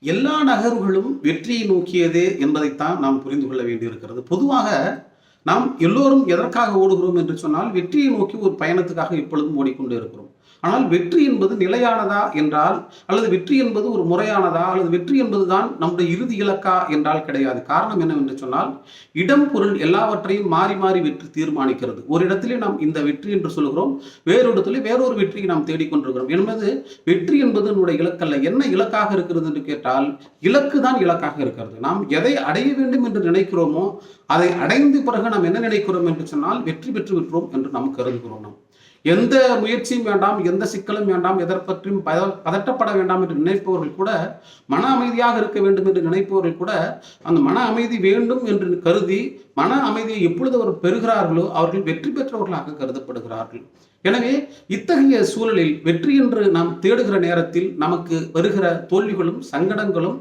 எல்லா நகர்வுகளும் வெற்றியை நோக்கியதே என்பதைத்தான் நாம் புரிந்து கொள்ள வேண்டியிருக்கிறது. பொதுவாக நாம் எல்லோரும் எதற்காக ஓடுகிறோம் என்று சொன்னால், வெற்றியை நோக்கி ஒரு பயணத்துக்காக எப்பொழுதும் ஓடிக்கொண்டு இருக்கிறோம். ஆனால் வெற்றி என்பது நிலையானதா என்றால், அல்லது வெற்றி என்பது ஒரு முறையானதா, அல்லது வெற்றி என்பதுதான் நம்முடைய இறுதி இலக்கா என்றால் கிடையாது. காரணம் என்னவென்று சொன்னால், இடம் பொருள் எல்லாவற்றையும் மாறி மாறி வெற்றி தீர்மானிக்கிறது. ஒரு இடத்திலே நாம் இந்த வெற்றி என்று சொல்கிறோம், வேறு இடத்திலே வேறொரு வெற்றியை நாம் தேடிக்கொண்டிருக்கிறோம் என்பது. வெற்றி என்பது நம்முடைய இலக்கல்ல. என்ன இலக்காக இருக்கிறது என்று கேட்டால், இலக்கு தான் இலக்காக இருக்கிறது. நாம் எதை அடைய வேண்டும் என்று நினைக்கிறோமோ அதை அடைந்த பிறகு நாம் என்ன நினைக்கிறோம் என்று சொன்னால், வெற்றி பெற்று விட்டோம் என்று நாம் கருதுகிறோம். நாம் எந்த முயற்சியும் வேண்டாம், எந்த சிக்கலும் வேண்டாம், எதற்கு பற்றியும் பதட்டப்பட வேண்டாம் என்று நினைப்பவர்கள் கூட, மன அமைதியாக இருக்க வேண்டும் என்று நினைப்பவர்கள் கூட, அந்த மன அமைதி வேண்டும் என்று கருதி மன அமைதியை எப்பொழுது அவர் பெறுகிறார்களோ அவர்கள் வெற்றி பெற்றவர்களாக கருதப்படுகிறார்கள். எனவே இத்தகைய சூழலில் வெற்றி என்று நாம் தேடுகிற நேரத்தில் நமக்கு வருகிற தோல்விகளும் சங்கடங்களும்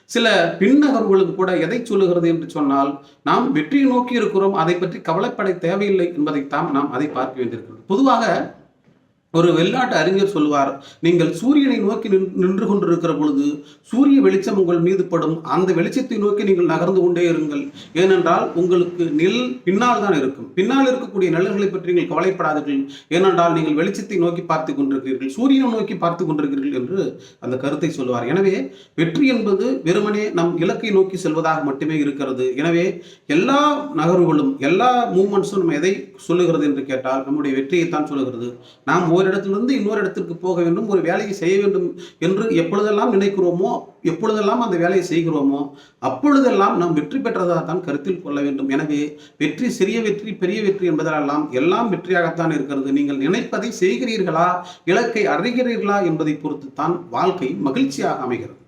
சில பின்னகர்வுகளும் கூட எதை சொல்லுகிறது என்று சொன்னால், நாம் வெற்றியை நோக்கி இருக்கிறோம், அதை பற்றி கவலைப்பட தேவையில்லை என்பதைத்தான் நாம் அதை பார்க்க வேண்டியிருக்கிறது. பொதுவாக ஒரு வெளிநாட்டு அறிஞர் சொல்லுவார், நீங்கள் சூரியனை நோக்கி நின்று கொண்டிருக்கிற பொழுது சூரிய வெளிச்சம் உங்கள் மீது படும், அந்த வெளிச்சத்தை நோக்கி நீங்கள் நகர்ந்து கொண்டே இருங்கள். ஏனென்றால் உங்களுக்கு பின்னால் தான் இருக்கும். பின்னால் இருக்கக்கூடிய நிழல்களை பற்றி நீங்கள் கவலைப்படாதீர்கள். ஏனென்றால் நீங்கள் வெளிச்சத்தை நோக்கி பார்த்து கொண்டிருக்கிறீர்கள், சூரியனை நோக்கி பார்த்து கொண்டிருக்கிறீர்கள் என்று அந்த கருத்தை சொல்லுவார். எனவே வெற்றி என்பது வெறுமனே நம் இலக்கை நோக்கி செல்வதாக மட்டுமே இருக்கிறது. எனவே எல்லா நகர்வுகளும் எல்லா மூமெண்ட்ஸும் நம்ம எதை சொல்லுகிறது என்று கேட்டால், நம்முடைய வெற்றியைத்தான் சொல்லுகிறது. நாம் ஒரு இடத்திலிருந்து இன்னொரு இடத்திற்கு போக வேண்டும், ஒரு வேலையை செய்ய வேண்டும் என்று எப்பொழுதெல்லாம் நினைக்கிறோமோ, எப்பொழுதெல்லாம் அந்த வேலையை செய்கிறோமோ, அப்பொழுதெல்லாம் நாம் வெற்றி பெற்றதாக தான் கருத்தில் கொள்ள வேண்டும். எனவே வெற்றி சிறிய வெற்றி பெரிய வெற்றி என்பதெல்லாம் எல்லாம் வெற்றியாகத்தான் இருக்கிறது. நீங்கள் நினைப்பதை செய்கிறீர்களா, இலக்கை அடைகிறீர்களா என்பதை பொறுத்து தான் வாழ்க்கை மகிழ்ச்சியாக அமைகிறது.